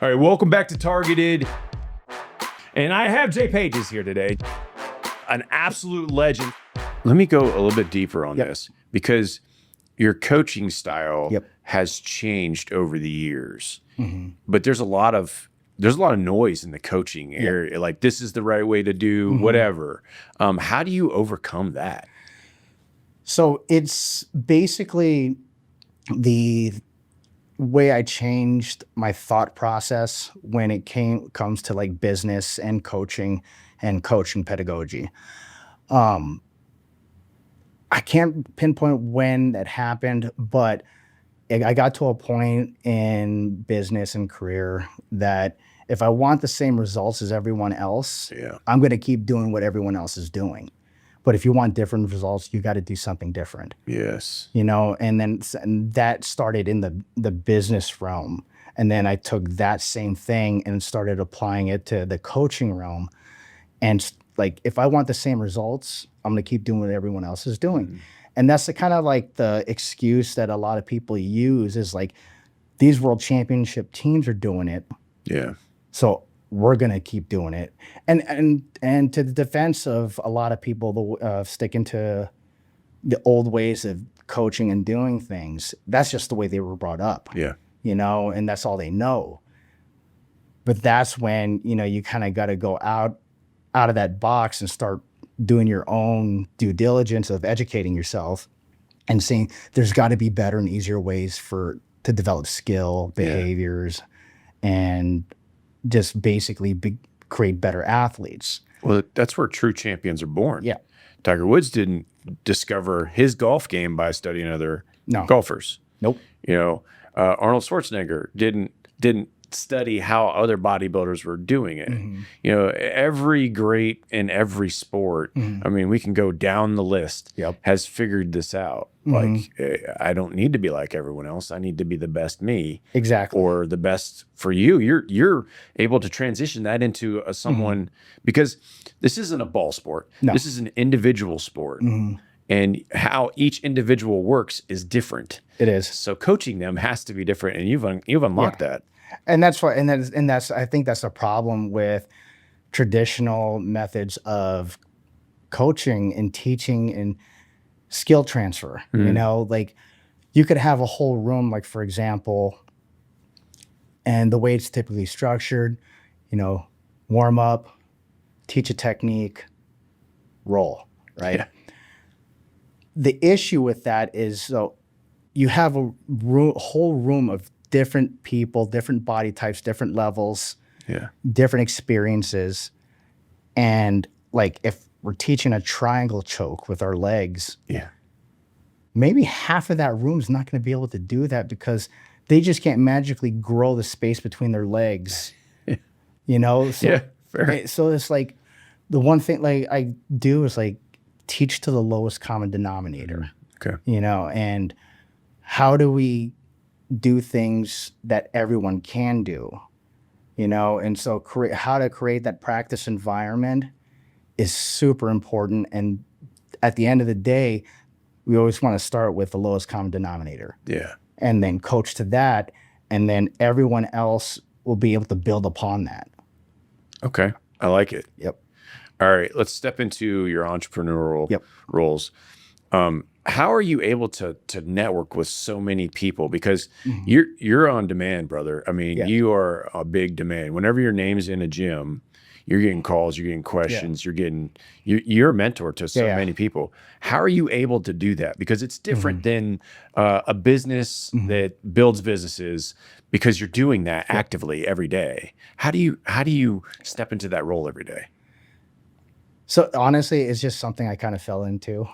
All right, welcome back to Targeted. And I have Jay Pages here today, an absolute legend. Let me go a little bit deeper on this because your coaching style has changed over the years. But there's a lot of noise in the coaching area. Like, this is the right way to do whatever. How do you overcome that? So it's basically the way I changed my thought process when it comes to like business and coaching pedagogy. I can't pinpoint when that happened, but I got to a point in business and career that if I want the same results as everyone else, I'm going to keep doing what everyone else is doing. But if you want different results, you got to do something different. Yes. You know, and that started in the business realm. And then I took that same thing and started applying it to the coaching realm. And like, if I want the same results, I'm going to keep doing what everyone else is doing. And that's the kind of like the excuse that a lot of people use is like, these world championship teams are doing it. Yeah. So we're going to keep doing it. And to the defense of a lot of people sticking to the old ways of coaching and doing things, that's just the way they were brought up. Yeah. You know, and that's all they know. But that's when, you know, you kind of got to go out of that box and start doing your own due diligence of educating yourself and seeing there's got to be better and easier ways to develop skill, behaviors, and just basically create better athletes. Well, that's where true champions are born. Yeah. Tiger Woods didn't discover his golf game by studying other golfers. Nope. You know, Arnold Schwarzenegger didn't study how other bodybuilders were doing it. You know, every great in every sport, I mean, we can go down the list, has figured this out. Like, I don't need to be like everyone else. I need to be the best me. Exactly. Or the best for you. You're able to transition that into someone, because this isn't a ball sport. No. This is an individual sport. And how each individual works is different. It is. So coaching them has to be different, and you've unlocked that. And that's why, and that's I think that's a problem with traditional methods of coaching and teaching and skill transfer. You know, like you could have a whole room, like for example, and the way it's typically structured, you know, warm up, teach a technique, roll, right? Yeah. The issue with that is, so you have a whole room of different people, different body types, different levels, different experiences. And like, if we're teaching a triangle choke with our legs, maybe half of that room is not going to be able to do that because they just can't magically grow the space between their legs, you know? So, fair. So it's like, the one thing like I do is like teach to the lowest common denominator, you know, and how do we do things that everyone can do, you know? And so how to create that practice environment is super important. And at the end of the day, we always want to start with the lowest common denominator. Yeah. And then coach to that. And then everyone else will be able to build upon that. Okay. I like it. Yep. All right. Let's step into your entrepreneurial roles. How are you able to network with so many people? Because you're on demand, brother. I mean, you are a big demand. Whenever your name's in a gym, you're getting calls, you're getting questions, you're a mentor to so many people. How are you able to do that? Because it's different than a business that builds businesses, because you're doing that actively every day. How do you step into that role every day? So honestly, it's just something I kind of fell into.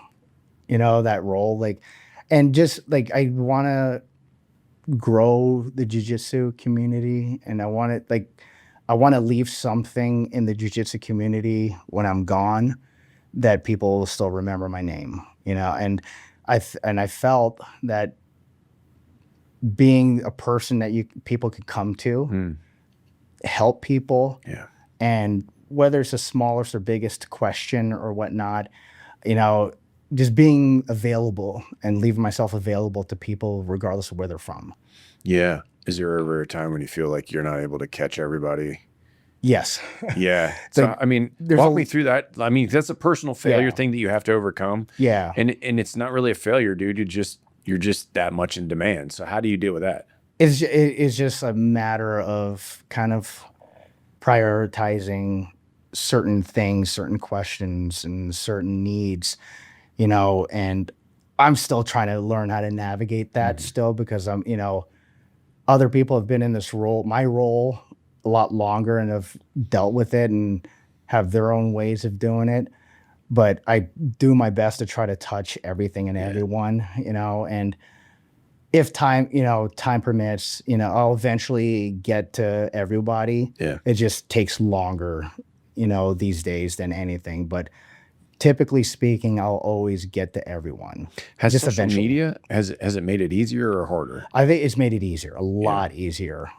You know, that role, like, and just like, I want to grow the jiu-jitsu community, and I want to leave something in the jiu-jitsu community when I'm gone that people will still remember my name, you know? And I felt that being a person that people could come to, help people, and whether it's the smallest or biggest question or whatnot, you know, just being available and leaving myself available to people regardless of where they're from. Yeah. Is there ever a time when you feel like you're not able to catch everybody? Yes. Yeah. So, I mean, walk me through that. I mean, that's a personal failure thing that you have to overcome. Yeah. And it's not really a failure, dude. You're just that much in demand. So how do you deal with that? It's just a matter of kind of prioritizing certain things, certain questions, and certain needs, and I'm still trying to learn how to navigate that still, because other people have been in my role a lot longer and have dealt with it and have their own ways of doing it. But I do my best to try to touch everything and everyone, and if time permits, I'll eventually get to everybody. Yeah. It just takes longer, these days than anything. But typically speaking, I'll always get to everyone. Has social media, has it made it easier or harder? I think it's made it easier, a lot easier.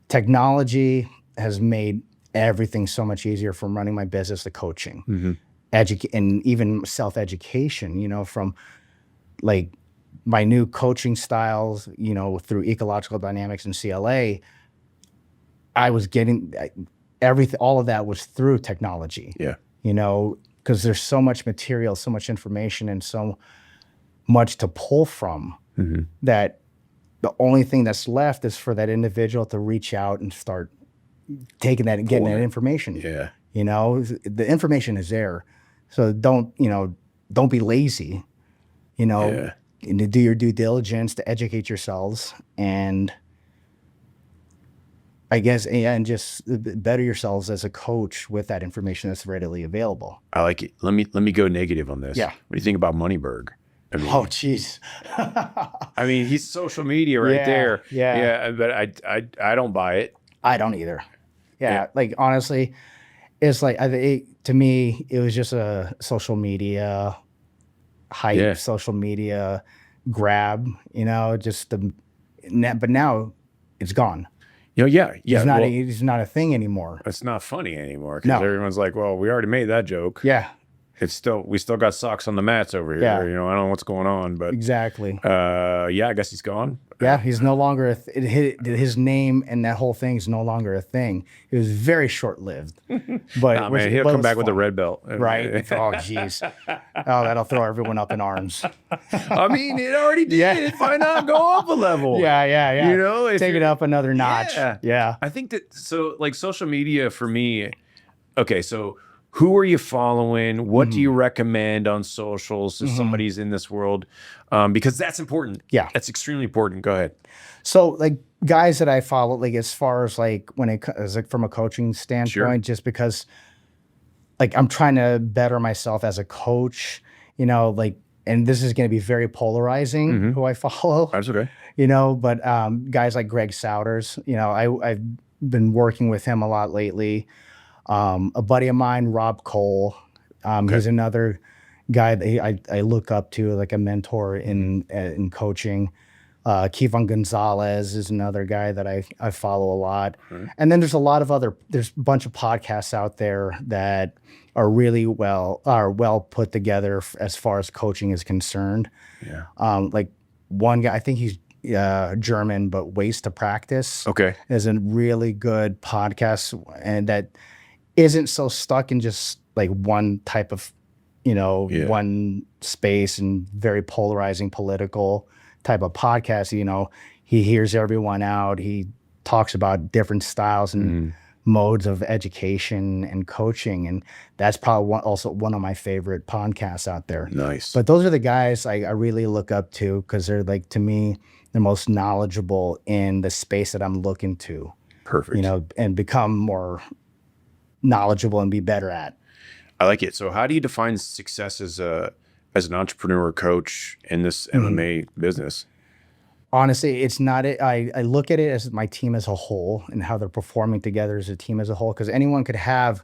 Technology has made everything so much easier, from running my business to coaching, and even self-education, from like my new coaching styles, through ecological dynamics and CLA. I was getting everything, all of that was through technology. Yeah. Because there's so much material, so much information, and so much to pull from, that the only thing that's left is for that individual to reach out and start taking that and getting that information. Yeah. The information is there. So don't be lazy, and to do your due diligence to educate yourselves, and I guess, and just better yourselves as a coach with that information that's readily available. I like it. Let me go negative on this. Yeah. What do you think about Moneyberg? I mean, oh, jeez. I mean, he's social media right there. Yeah. Yeah. But I don't buy it. I don't either. Yeah. Like, honestly, it's like, to me, it was just a social media hype, social media grab, just but now it's gone. Yeah. It's not a thing anymore. It's not funny anymore, because everyone's like, well, we already made that joke. Yeah. We still got socks on the mats over here. Yeah. I don't know what's going on, but exactly. I guess he's gone. Yeah, he's no longer his name and that whole thing is no longer a thing. It was very short lived. But man, he'll come back with a red belt, right? Oh, jeez. Oh, that'll throw everyone up in arms. I mean, it already did. Yeah. Why not go up a level? Yeah. Take it up another notch. Yeah. I think that, so like social media for me. Okay, so who are you following? What do you recommend on socials if somebody's in this world? Because that's important. Yeah. That's extremely important. Go ahead. So, like, guys that I follow, like, as far as like when it comes, like, from a coaching standpoint, just because, like, I'm trying to better myself as a coach, like, and this is going to be very polarizing who I follow. That's okay. But guys like Greg Souders, I've been working with him a lot lately. A buddy of mine, Rob Cole, he's another guy that I look up to, like a mentor in coaching. Kevon Gonzalez is another guy that I follow a lot. And then there's a bunch of podcasts out there that are really well put together as far as coaching is concerned. Yeah. Like one guy, I think he's German, but Ways to Practice. Okay. Is a really good podcast, and that isn't so stuck in just like one type of, one space, and very polarizing political type of podcast. He hears everyone out. He talks about different styles and modes of education and coaching. And that's probably also one of my favorite podcasts out there. Nice. But those are the guys I really look up to, because they're, like, to me, the most knowledgeable in the space that I'm looking to. Perfect. And become more knowledgeable and be better at. I like it. So how do you define success as an entrepreneur or coach in this MMA business? Honestly, it's not it. I look at it as my team as a whole and how they're performing together as a team as a whole, because anyone could have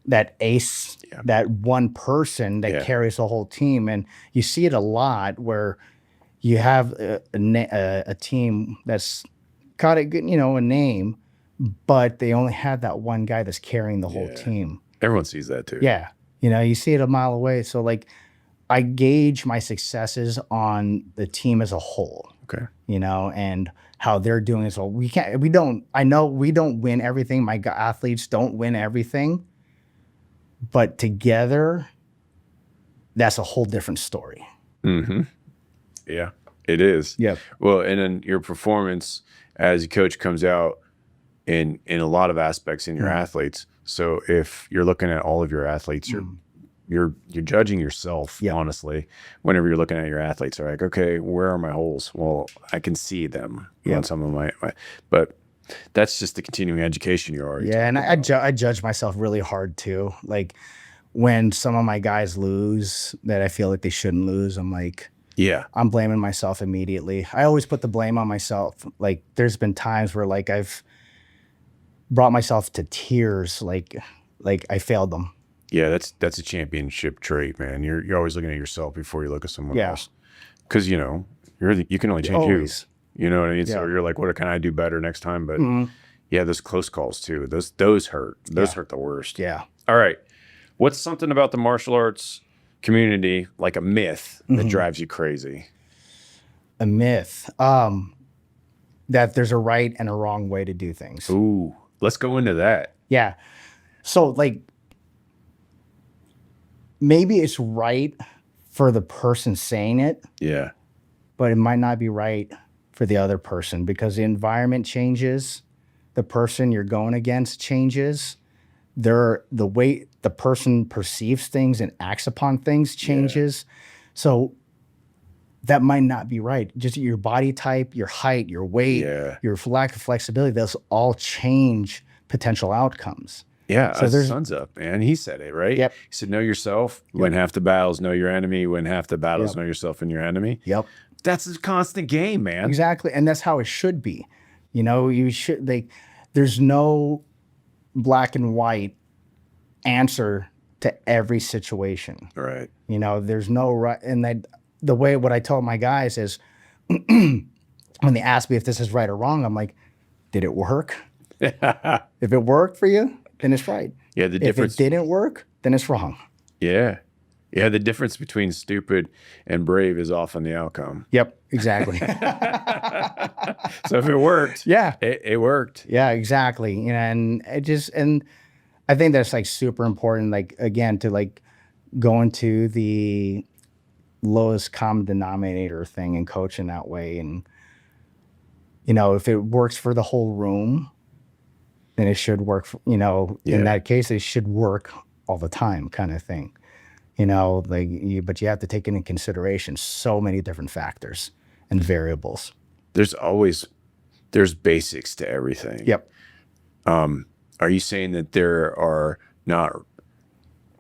that ace, that one person that carries the whole team. And you see it a lot where you have a team that's got a good, a name, but they only have that one guy that's carrying the whole team. Everyone sees that too. Yeah. You see it a mile away. So, like, I gauge my successes on the team as a whole. Okay. And how they're doing as well. I know we don't win everything. My athletes don't win everything, but together, that's a whole different story. Mm-hmm. Yeah, it is. Yeah. Well, and then your performance as a coach comes out in a lot of aspects in your athletes. So if you're looking at all of your athletes, you're judging yourself, honestly, whenever you're looking at your athletes. Are like, okay, where are my holes? Well, I can see them on some of my, but that's just the continuing education you're already and I judge myself really hard too. Like when some of my guys lose that I feel like they shouldn't lose, I'm like, I'm blaming myself immediately. I always put the blame on myself. Like there's been times where like I've brought myself to tears, like I failed them. Yeah, that's a championship trait, man. You're always looking at yourself before you look at someone else. Because you can only change you. You know what I mean? So you're like, what can I do better next time? But those close calls too. Those hurt. Those hurt the worst. Yeah. All right. What's something about the martial arts community, like a myth, that drives you crazy? A myth. That there's a right and a wrong way to do things. Ooh, let's go into that. Yeah. So like maybe it's right for the person saying it. Yeah. But it might not be right for the other person because the environment changes. The person you're going against changes. The way the person perceives things and acts upon things changes. So that might not be right. Just your body type, your height, your weight, your lack of flexibility, those all change potential outcomes. Yeah, so there's sun's up, man. He said it, right? Yep. He said, know yourself. Win half the battles, know your enemy. Win half the battles, know yourself and your enemy. Yep. That's a constant game, man. Exactly. And that's how it should be. You should, there's no black and white answer to every situation. Right. There's no right. And what I tell my guys is when they ask me if this is right or wrong, I'm like, did it work? If it worked for you, then it's right. Yeah. If it didn't work, then it's wrong. Yeah. Yeah. The difference between stupid and brave is often the outcome. Yep. Exactly. So if it worked, it worked. Yeah, exactly. And I think that's like super important. Like again, to like go into the lowest common denominator thing and coaching that way. And, if it works for the whole room, then it should work, in that case, it should work all the time kind of thing, but you have to take into consideration so many different factors and variables. There's basics to everything. Yep. Are you saying that there are not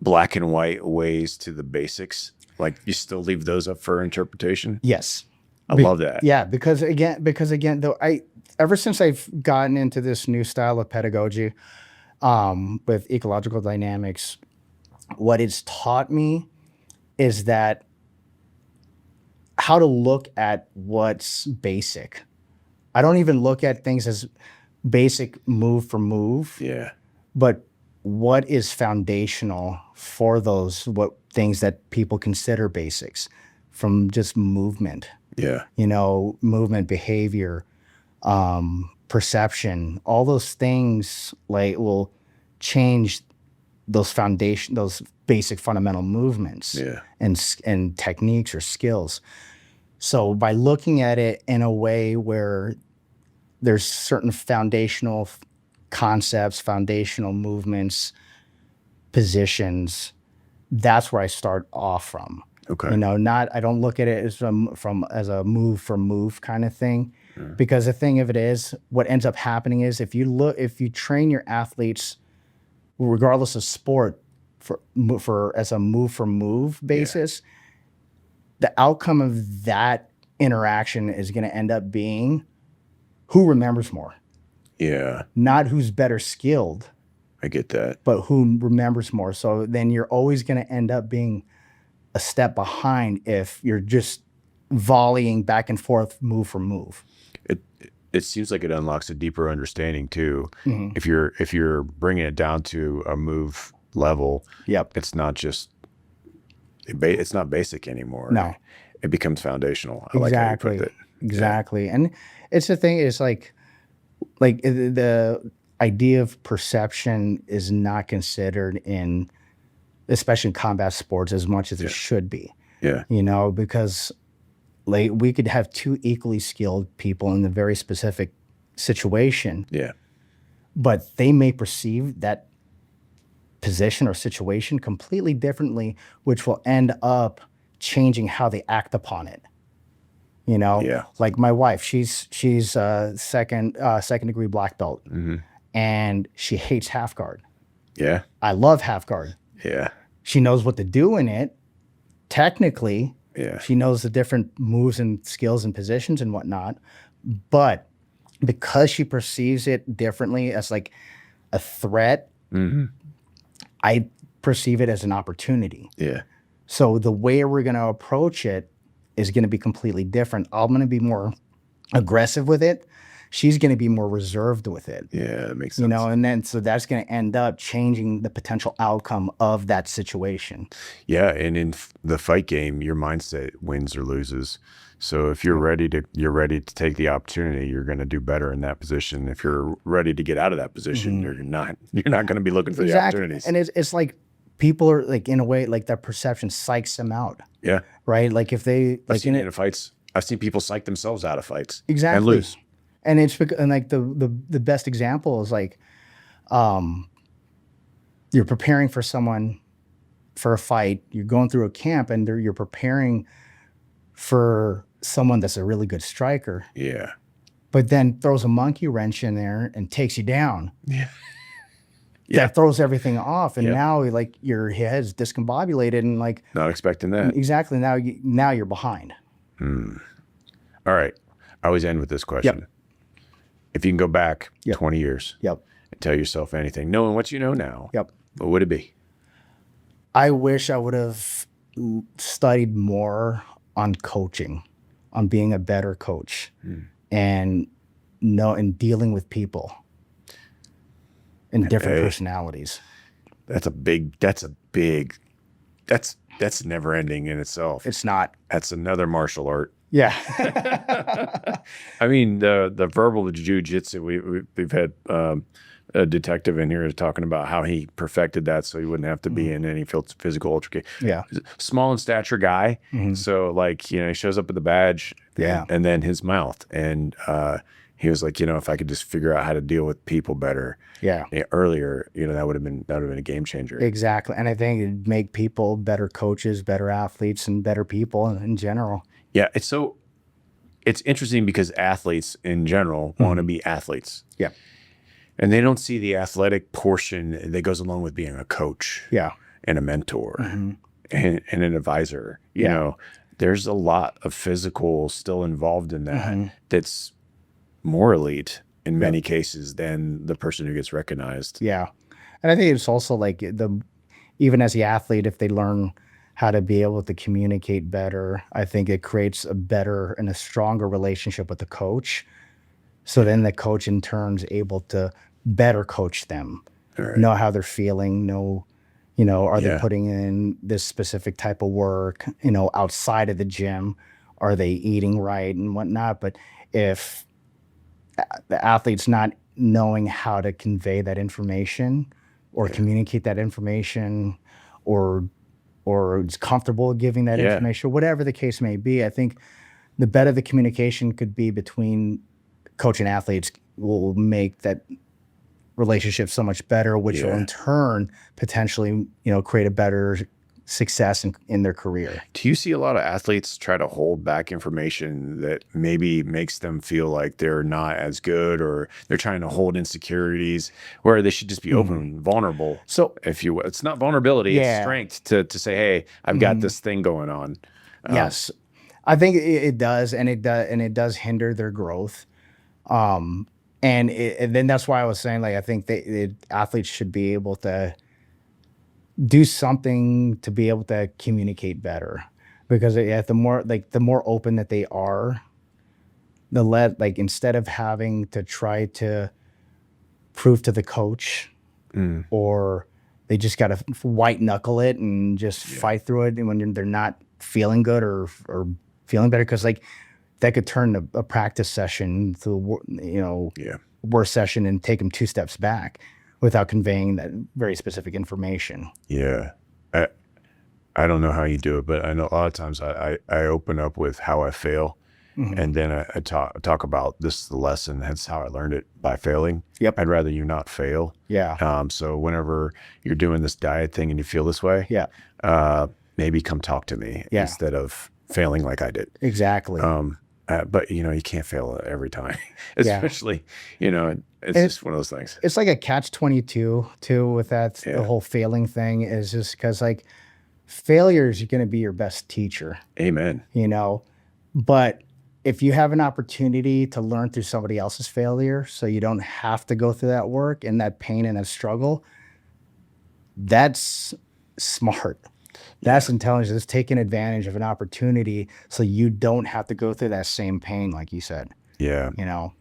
black and white ways to the basics? Like you still leave those up for interpretation? Yes. I love that. Yeah, because again, though ever since I've gotten into this new style of pedagogy, with ecological dynamics, what it's taught me is that how to look at what's basic. I don't even look at things as basic move for move. Yeah. But what is foundational for those things that people consider basics, from just movement. Yeah. Movement, behavior, perception, all those things will change those basic fundamental movements and techniques or skills. So by looking at it in a way where there's certain foundational concepts, foundational movements, positions, that's where I start off from. Okay. I don't look at it as a move for move kind of thing, because the thing of it is, what ends up happening is if you train your athletes, regardless of sport, for as a move for move basis, the outcome of that interaction is going to end up being who remembers more. Yeah. Not who's better skilled. I get that. But who remembers more. So then you're always going to end up being a step behind if you're just volleying back and forth move for move. It seems like it unlocks a deeper understanding too. Mm-hmm. If you're bringing it down to a move level, it's not just it's not basic anymore. No, it becomes foundational. I exactly. like how you put it. exactly. And it's the thing is like the idea of perception is not considered in, especially in combat sports, as much as it should be. Yeah. You know, because like we could have two equally skilled people in a very specific situation. Yeah. But they may perceive that position or situation completely differently, which will end up changing how they act upon it. You know, like my wife, she's second degree black belt, and she hates half guard. Yeah. I love half guard. Yeah. She knows what to do in it. Technically, she knows the different moves and skills and positions and whatnot. But because she perceives it differently as like a threat, I perceive it as an opportunity. Yeah. So the way we're going to approach it is going to be completely different. I'm going to be more aggressive with it. She's going to be more reserved with it. Yeah, that makes sense. You know, and then so that's going to end up changing the potential outcome of that situation. Yeah, and in the fight game, your mindset wins or loses. So if you're ready to take the opportunity, you're going to do better in that position. If you're ready to get out of that position, you're not going to be looking for the opportunities. And it's like people are like, in a way, like that perception psychs them out. Yeah. Right. Like if they like in fights, I've seen people psych themselves out of fights. Exactly. And lose. And it's and like the best example is like, you're preparing for someone for a fight. You're going through a camp, and you're preparing for someone that's a really good striker. Yeah. But then throws a monkey wrench in there and takes you down. Yeah. That throws everything off, and now like your head's discombobulated and like not expecting that. Exactly. Now you're behind. All right. I always end with this question. If you can go back 20 years and tell yourself anything, knowing what you know now, what would it be? I wish I would have studied more on coaching, on being a better coach, and dealing with people and different personalities. That's never ending in itself. It's not. That's another martial art. Yeah. I mean, the verbal jiu-jitsu, we've had a detective in here talking about how he perfected that so he wouldn't have to be in any physical altercation. Yeah. Small in stature guy. So like, he shows up with the badge and then his mouth. And he was like, if I could just figure out how to deal with people better earlier, that would have been a game changer. Exactly. And I think it'd make people better coaches, better athletes, and better people in general. Yeah, it's interesting because athletes in general want to be athletes. Yeah. And they don't see the athletic portion that goes along with being a coach. Yeah. And a mentor and an advisor. You know, there's a lot of physical still involved in that that's more elite in many cases than the person who gets recognized. Yeah. And I think it's also like even as the athlete, if they learn how to be able to communicate better, I think it creates a better and a stronger relationship with the coach. So then the coach in turn is able to better coach them, know how they're feeling, are they putting in this specific type of work, outside of the gym, are they eating right and whatnot. But if the athlete's not knowing how to convey that information or communicate that information or is comfortable giving that information, whatever the case may be, I think the better the communication could be between coach and athletes will make that relationship so much better, which will in turn potentially, create a better success in their career. Do you see a lot of athletes try to hold back information that maybe makes them feel like they're not as good, or they're trying to hold insecurities where they should just be open and vulnerable? So if you will, it's not vulnerability, it's strength to say, hey, I've got this thing going on. Yes, I think it does. And it does hinder their growth. And then that's why I was saying, like, I think athletes should be able to do something to be able to communicate better, because the more open that they are, instead of having to try to prove to the coach, or they just got to white knuckle it and just fight through it, and when they're not feeling good or feeling better, because that could turn a practice session to, worst session and take them 2 steps back without conveying that very specific information. Yeah. I don't know how you do it, but I know a lot of times I open up with how I fail. And then I talk about this is the lesson. That's how I learned it, by failing. Yep. I'd rather you not fail. Yeah. So whenever you're doing this diet thing and you feel this way, maybe come talk to me instead of failing like I did. Exactly. But you can't fail every time, especially, it's just one of those things. It's like a catch-22 too with that, the whole failing thing is just because like failure is going to be your best teacher. Amen. But if you have an opportunity to learn through somebody else's failure, so you don't have to go through that work and that pain and that struggle, that's smart. That's intelligence. It's taking advantage of an opportunity so you don't have to go through that same pain, like you said. Yeah.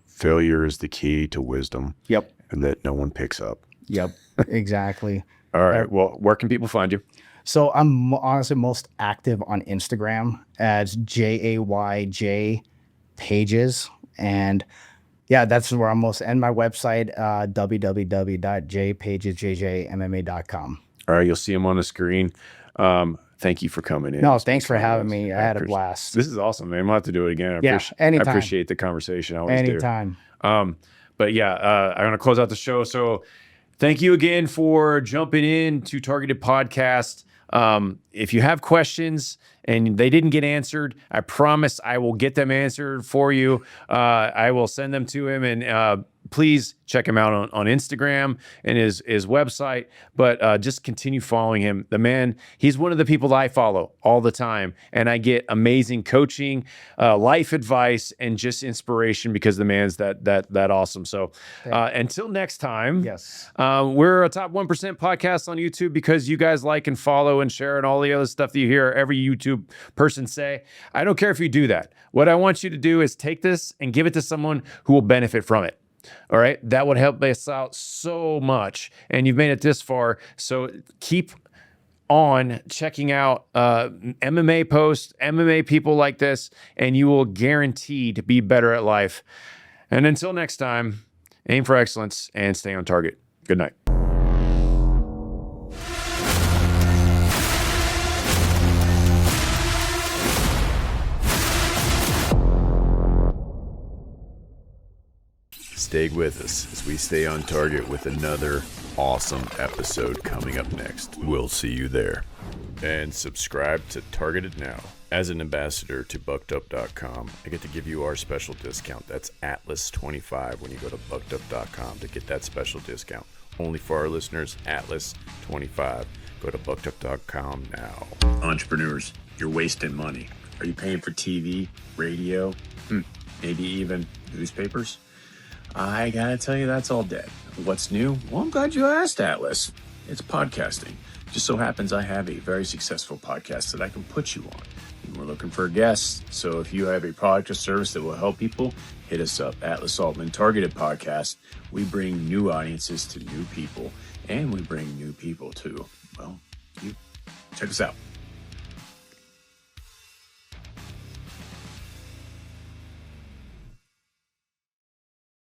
Failure is the key to wisdom. Yep. And that no one picks up. Yep. Exactly. All right. Well, where can people find you? So I'm honestly most active on Instagram as JAYJ Pages. And that's where I'm most, and my website, www.jpagesjjmma.com. All right. You'll see them on the screen. Thank you for coming in. No, thanks for having me. I had a blast. This is awesome, man. We'll have to do it again. Anytime. I appreciate the conversation. I always anytime. do. But I'm going to close out the show. So thank you again for jumping in to Targeted Podcast. If you have questions and they didn't get answered, I promise I will get them answered for you. I will send them to him, and please check him out on Instagram and his website, but just continue following him. The man, he's one of the people that I follow all the time, and I get amazing coaching, life advice, and just inspiration because the man's that awesome. So until next time, we're a top 1% podcast on YouTube because you guys like and follow and share and all the other stuff that you hear every YouTube person say. I don't care if you do that. What I want you to do is take this and give it to someone who will benefit from it. All right. That would help us out so much. And you've made it this far. So keep on checking out MMA posts, MMA people like this, and you will guarantee to be better at life. And until next time, aim for excellence and stay on target. Good night. Stay with us as we stay on target with another awesome episode coming up next. We'll see you there. And subscribe to Targeted now. As an ambassador to buckedup.com, I get to give you our special discount. That's Atlas25 when you go to buckedup.com to get that special discount. Only for our listeners, Atlas25. Go to buckedup.com now. Entrepreneurs, you're wasting money. Are you paying for TV, radio, maybe even newspapers? I gotta tell you, that's all dead. What's new? Well, I'm glad you asked, Atlas. It's podcasting. Just so happens I have a very successful podcast that I can put you on. And we're looking for guests. So if you have a product or service that will help people, hit us up. Atlas Aultman Targeted Podcast. We bring new audiences to new people, and we bring new people to, you. Check us out.